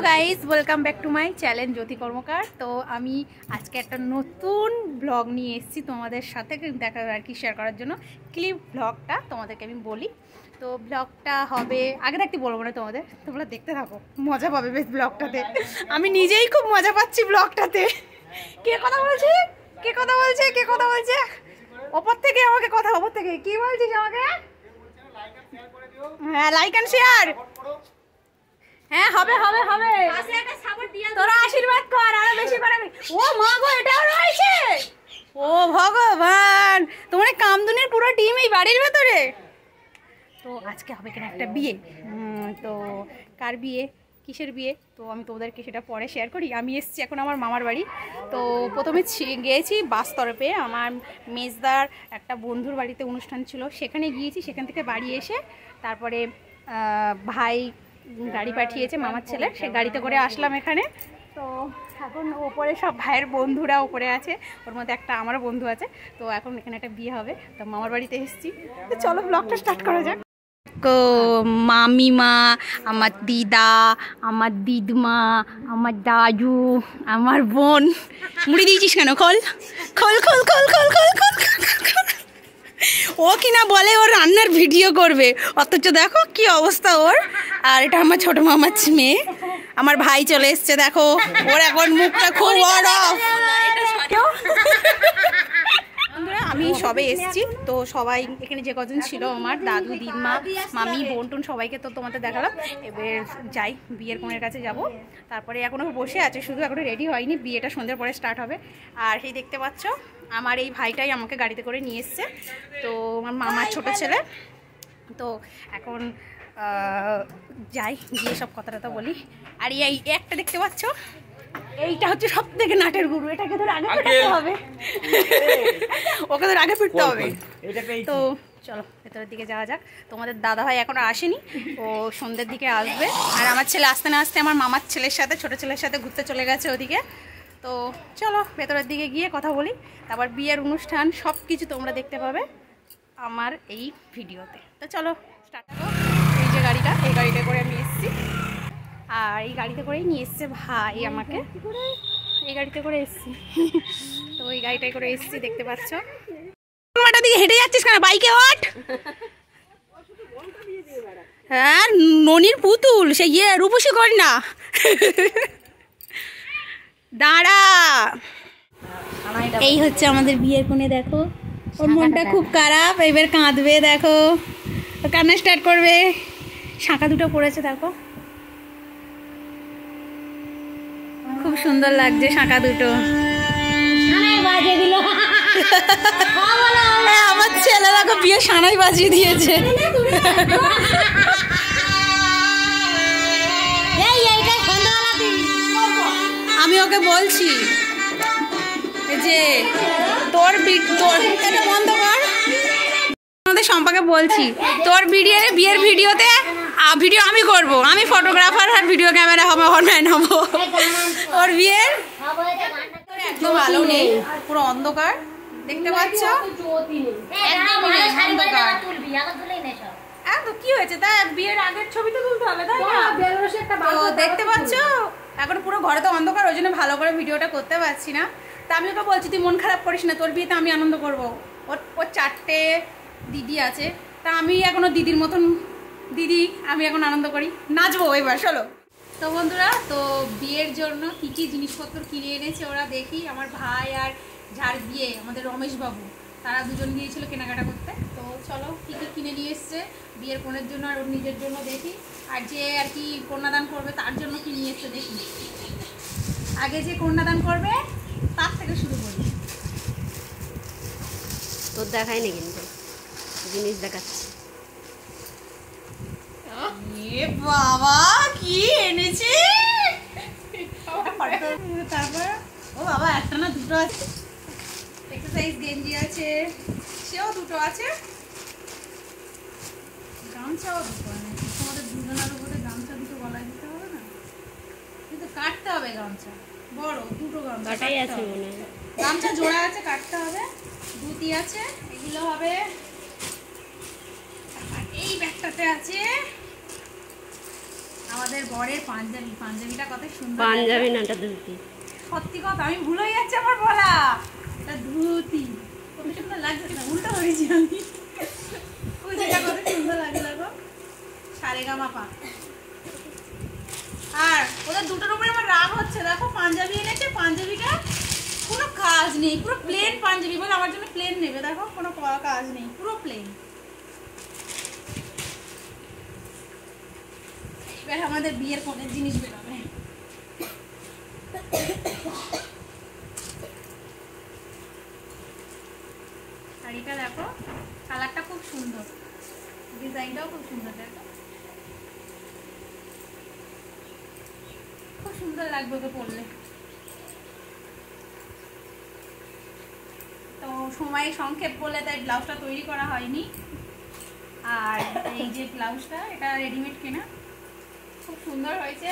Guys, welcome back to my channel Jyoti Karmakar. তো আমি আজকে একটা নতুন ব্লগ নিয়ে এসেছি তোমাদের সাথে দেখা আর কি শেয়ার করার জন্য। ক্লিপ ব্লগটা তোমাদেরকে আমি বলি। তো ব্লগটা হবে আগে থাকতে বলবো না তোমাদের, তোমরা দেখতে থাকো, মজা পাবে বেশ ব্লগটাতে। আমি নিজেই খুব মজা পাচ্ছি ব্লগটাতে। কে কথা বলছে, কে কথা বলছে, কে কথা বলছে ওপর থেকে আমাকে, কথা ওপর থেকে কি বলছিস আমাকে? হ্যাঁ, লাইক অ্যান্ড শেয়ার। হ্যাঁ, হবে হবে হবে, তোরা আশীর্বাদ কর আরো বেশি করে। ও মা গো, এটাও রয়েছে। ও ভগবান, তোমার কামদুনির পুরো টিম এই বাড়ির ভেতরে। তো আজকে হবে কিনা একটা বিয়ে। তো কার বিয়ে, কিসের বিয়ে, তো আমি তোমাদেরকে সেটা পরে শেয়ার করি। আমি এসেছি এখন আমার মামার বাড়ি। তো প্রথমে গিয়েছি বাস তরফে, আমার মেজদার একটা বন্ধুর বাড়িতে অনুষ্ঠান ছিল, সেখানে গিয়েছি। সেখান থেকে বাড়ি এসে তারপরে ভাই গাড়ি পাঠিয়েছে মামার ছেলে, সে গাড়িতে করে আসলাম এখানে। তো এখন ওপরে সব ভাইয়ের বন্ধুরা ওপরে আছে, ওর মধ্যে একটা আমারও বন্ধু আছে। তো এখন এখানে একটা বিয়ে হবে, তো মামার বাড়িতে এসেছি। তো চলো ব্লগটা স্টার্ট করা যাক। মামিমা, আমার দিদা, আমার দিদমা, আমার দাদু, আমার বোন। মুড়ি দিয়েছিস কেন? খোল খোল খোল খোল খোল খোল খোল খোল। ও কিনা বলে ওর রান্নার ভিডিও করবে, অথচ দেখো কি অবস্থা ওর। আর এটা আমার ছোট মামার মেয়ে, আমার ভাই চলে এসছে, দেখো ওর এখন মুখটা খুব বড়। আমি সবে এসেছি, তো সবাই এখানে যে কজন ছিল, আমার দাদু, দিদমা, মামি, বোন টোন সবাইকে তো তোমাদের দেখালাম। এবার যাই বিয়ের কোণের কাছে যাব। তারপরে এখনও বসে আছে, শুধু এখনও রেডি হয়নি, বিয়েটা সন্ধ্যার পরে স্টার্ট হবে। আর সেই দেখতে পাচ্ছ আমার এই ভাইটাই আমাকে গাড়িতে করে নিয়ে এসছে, তো আমার মামার ছোট ছেলে। তো এখন যাই, গিয়ে সব কথা টথা বলি। আর এই একটা দেখতে পাচ্ছ, এইটা হচ্ছে সব থেকে নাটের গুরু, এটাকে ধরে আগে ফিরতে হবে, ওকে ধরে আগে ফিরতে হবে। তো চলো ভেতরের দিকে যাওয়া যাক। তোমাদের দাদা ভাই এখনো আসেনি, ও সন্ধ্যের দিকে আসবে। আর আমার ছেলে আসতে না আসতে আমার মামার ছেলের সাথে, ছোটো ছেলের সাথে ঘুরতে চলে গেছে ওদিকে। তো চলো ভেতরের দিকে গিয়ে কথা বলি, তারপর বিয়ের অনুষ্ঠান সব কিছু তোমরা দেখতে পাবে আমার এই ভিডিওতে। তো চলো স্টার্ট করো। এই যে গাড়িটা, এই গাড়িটা করে আমি এসেছি, আর এই গাড়িতে করেই নিয়ে এসছে ভাই আমাকে, এই গাড়িতে করে এসছি। তো এই গাড়িটাই করে এসছি, দেখতে পাচ্ছ। দিকে হেঁটে যাচ্ছিস কেন? বাইকে ওঠ। হ্যাঁ, ননির পুতুল, সে রূপসী কর না, দাঁড়া। এই হচ্ছে আমাদের বিয়ের কোণে, দেখো ওর মনটা খুব খারাপ, এবার কাঁদবে, দেখো কান্না স্টার্ট করবে। শাঁখা দুটো পড়েছে, দেখো খুব সুন্দর লাগছে শাঁখা দুটো। আমার ছেলে দেখো বিয়ে সানাই বাজিয়ে দিয়েছে। আমি ওকে বলছি যে তোর এটা বন্ধ কর, আমাদের সম্পাকে বলছি তোর বিয়ের ভিডিওতে ভিডিও আমি করব, আমি ফটোগ্রাফার আর ভিডিও ক্যামেরা হবে, ম্যান হবো। ওর বিয়ের একদম আলো নেই, পুরো অন্ধকার, দেখতে পাচ্ছ অন্ধকার। কি হয়েছে তা বিয়ের আগের ছবি তো তুলতে হবে, তাই না? তো দেখতে পাচ্ছ এখন পুরো ঘরে তো অন্ধকার, ওই জন্য ভালো করে ভিডিওটা করতে পারছি না। তা আমি ওকে বলছি তুই মন খারাপ করিস না, তোর বিয়েতে আমি আনন্দ করবো। ওর 4টে দিদি আছে, তা আমি এখনো দিদির মতন দিদি, আমি এখন আনন্দ করি, নাচবো এবার। চলো তো বন্ধুরা, তো বিয়ের জন্য কী কী জিনিসপত্র কিনে এনেছে ওরা দেখি। আমার ভাই আর যার বিয়ে আমাদের রমেশবাবু, তারা দুজন গিয়েছিল কেনাকাটা করতে। তো চলো কী কী কিনে নিয়ে এসছে বিয়ের কোণের জন্য আর ওর নিজের জন্য দেখি। আর যে আর কি কন্যাদান করবে তার জন্য কি নিয়ে এসছে দেখি। আগে যে কন্যাদান করবে তার থেকে শুরু করি। তোর দেখাই না, কিন্তু জিনিস দেখাচ্ছি। বাবা কি এনেছে, তারপর ও বাবা একটা না দুটো আছে, এক্সারসাইজ গেঞ্জি আছে, সেও দুটো আছে, গামছাও দুটো আছে। তোমাদের দুজনের উপরে গামছা দুটো গলায় দিতে হবে না, কিন্তু কাটতে হবে গামছা, বড় দুটো গামছা কাটাই আছে মনে হয়, গামছা জোড়া আছে, কাটতে হবে। ধুতি আছে, এগুলো হবে। এই ব্যাগটাতে আছে আমাদের বরের পাঞ্জাবি, পাঞ্জাবিটা কত সুন্দর। পাঞ্জাবি না, এটা ধুতি। সত্যি কথা, আমি ভুল হয়ে যাচ্ছে আমার বলা। এটা ধুতি কত সুন্দর লাগছে না, উল্টো হয়েছি আমি। ওই যেটা কত সুন্দর লাগে দেখো, সারেগামাপা। আর ওদের দুটোর উপরে আমার রাগ হচ্ছে। দেখো পাঞ্জাবি এনেছে, পাঞ্জাবিটা কোনো কাজ নেই, পুরো প্লেন পাঞ্জাবি। বলে আমার জন্য প্লেন নেবে, দেখো কোনো কাজ নেই, পুরো প্লেন। এবার আমাদের বিয়ের কোণের জিনিস বেরোবে। শাড়িটা দেখো, কালারটা খুব সুন্দর, ডিজাইনটাও খুব সুন্দর। দেখো খুব সুন্দর লাগবে ওকে পরলে। তো সময় সংক্ষেপ বলে তাই ব্লাউজটা তৈরি করা হয়নি। আর এই যে ব্লাউজটা, এটা রেডিমেড কেনা, খুব সুন্দর হয়েছে।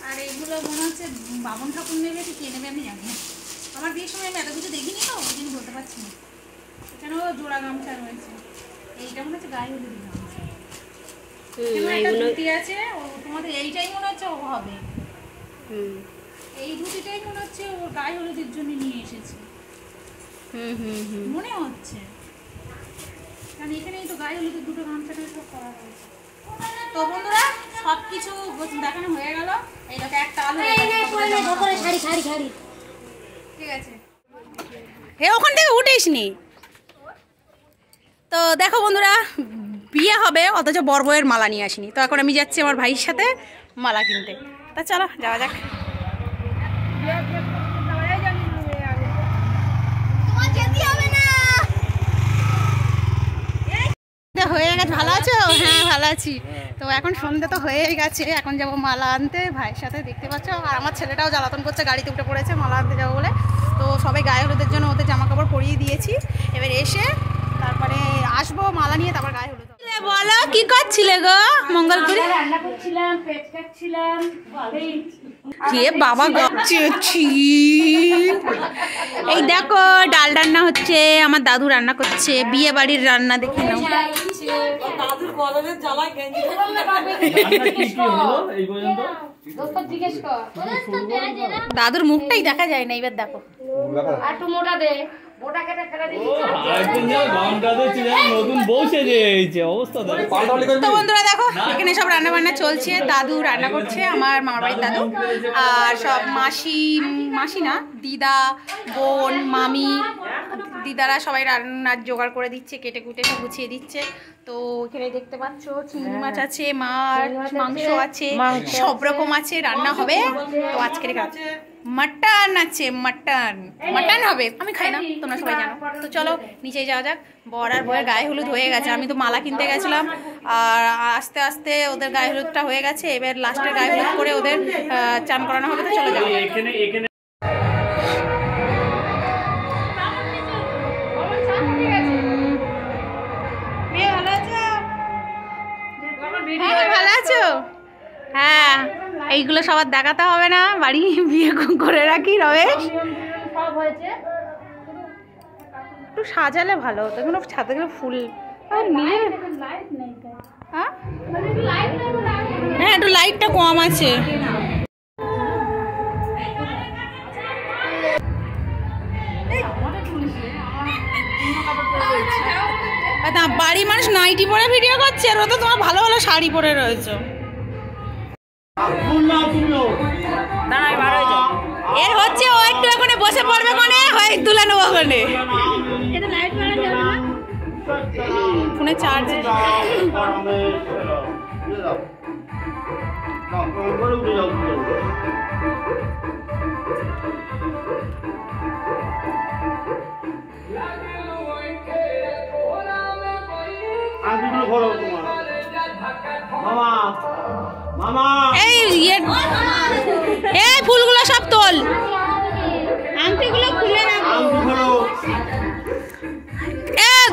আর এইগুলো মনে হচ্ছে বামন ঠাকুর নেবে কি কে নেবে আমি জানি না। আমার বিয়ের সময় আমি এত কিছু দেখিনি তো, ওই জন্য বলতে পারছি না। এখানেও জোড়া গামছা রয়েছে, এইটা মনে হচ্ছে গায়ে হলুদ গামছা। একটা ধুতি আছে, তোমাদের এইটাই মনে হচ্ছে ও হবে। এই ধুতিটাই মনে হচ্ছে ওর গায়ে হলুদের জন্য নিয়ে এসেছে মনে হচ্ছে, কারণ এখানেই তো গায়ে হলুদের দুটো গামছাটা সব করা হয়েছে। তো বন্ধুরা সবকিছু দেখানো হয়ে গেল। এই দেখো একটা আলু, ঠিক আছে ওখান থেকে উঠিসনি। তো দেখো বন্ধুরা, বিয়ে হবে অথচ বর বউয়ের মালা নিয়ে আসিনি। তো এখন আমি যাচ্ছি আমার ভাইয়ের সাথে মালা কিনতে। তা চলো যাওয়া যাক। হয়ে গেছে, ভালো আছো? হ্যাঁ ভালো আছি। তো এখন সন্ধ্যে তো হয়ে গেছে, এখন যাবো মালা আনতে ভাইয়ের সাথে। দেখতে পাচ্ছ, আর আমার ছেলেটাও জ্বালাতন করছে, গাড়িতে উঠে পড়েছে মালা আনতে যাবো বলে। তো সবাই গায়ে হলুদের জন্য ওদের জামা কাপড় পরিয়ে দিয়েছি। এবার এসে তারপরে আসবো মালা নিয়ে, তারপর গায়ে হলুদ। বলো কি করছিলে গো? মঙ্গলপুরে রান্না করছিলাম, পেট কাটছিলাম। বাবা গচ্ছি, এই দেখো ডাল রান্না হচ্ছে, আমার দাদু রান্না করছে, বিয়ে বাড়ির রান্না। দেখে নাও, দাদুর মুখটাই দেখা যায় না। এবার দেখো তো বন্ধুরা দেখো, এখানে সব রান্না বান্না চলছে, দাদু রান্না করছে, আমার মামার বাড়ির দাদু। আর সব মাসি না, দিদা, বোন, মামি, দিদারা সবাই রান্নার জোগাড় করে দিচ্ছে, কেটে কুটে সব গুছিয়ে দিচ্ছে। তো এখানে দেখতে পাচ্ছ চিংড়ি মাছ আছে, মাংস আছে, সব রকম আছে, রান্না হবে। তো আজকের মাটন আছে, মাটন হবে। আমি খাই না, তোমরা সবাই জানো। তো চলো নিচে যাওয়া যাক। বর আর বউয়ের গায়ে হলুদ হয়ে গেছে, আমি তো মালা কিনতে গেছিলাম, আর আস্তে আস্তে ওদের গায়ে হলুদটা হয়ে গেছে। এবার লাস্টের গায়ে হলুদ করে ওদের চান করানো হবে। তো চলো যাও। ভালো আছো? হ্যাঁ, এইগুলো সবার দেখাতে হবে না, বাড়ি বিয়ে করে রাখি। রমেশ একটু সাজালে ভালো হতো, কোনো ছাদে গেলে ফুল হ্যাঁ একটু লাইটটা কম আছে। বাড়ি মানুষ নাইটি পরে ভিডিও করছে, আর ও তো তোমার ভালো ভালো শাড়ি পরে রয়েছে। এর হচ্ছে ও একটু এখানে বসে পড়বে, কোনে হয় তুলে নেবো ওখানে। ফোনে চার্জ এই ফুলগুলো সব তোল, আংটিগুলো খুলে না।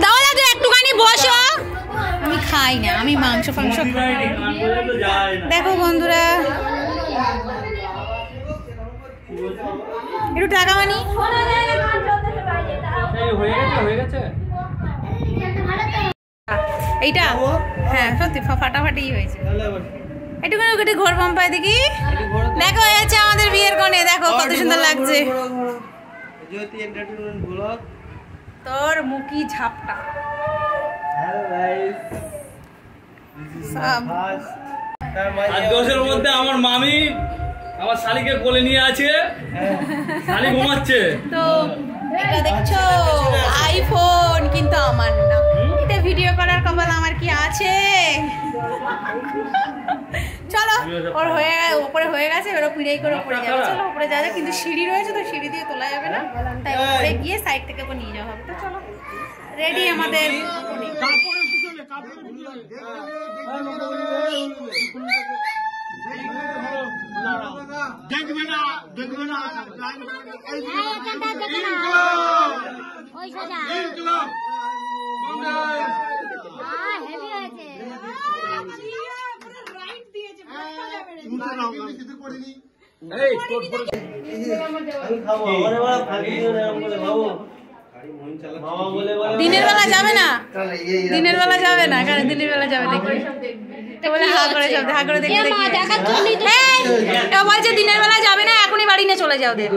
দাও দাদু একটুখানি বসো। আমি খাই না, আমি মাংস ফাংস খাই। দেখো বন্ধুরা, একটু টাকা মানি হয়ে গেছে। এইটা হ্যাঁ সত্যি ফাটাফাটি হয়েছে। একটুখানি ওকে ঘোর পাম্পায় দেখি, দেখো হয়েছে আমাদের বিয়ের কোণে, দেখো কত সুন্দর লাগছে। জ্যোতি এন্টারটেইনমেন্ট ব্লগ। তোর মুখি ঝাপটা আর দোষের মধ্যে আমার মামি আমার শালিকে কোলে নিয়ে আছে, শালি ঘুমাচ্ছে। তো এটা দেখছো আইফোন, কিন্তু আমার না, এটা ভিডিও করার কপাল আমার কি আছে। চলো ওর হয়ে উপরে হয়ে গেছে, এবার পিড়াই করে উপরে যাবে। চলো উপরে যাবে, কিন্তু সিঁড়ি রয়েছে তো সিঁড়ি দিয়ে তোলা যাবে না, তাই উপরে গিয়ে সাইড থেকে ওকে নিয়ে যাওয়া হবে। তো চলো রেডি আমাদের। দিনের বেলা যাবে না, দিনের বেলা যাবে না, কারণ দিনের বেলা যাবে দেখবে বলে হা করে যাবে, হা করে দেখবে বলছে দিনের বেলা যাবে না, এখনই বাড়ি নিয়ে চলে যাও ওদের।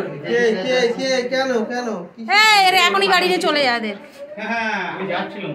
কেন কেন হ্যাঁ এখনই বাড়ি নিয়ে চলে যাও ওদের। হ্যাঁ আমি যাচ্ছিলাম।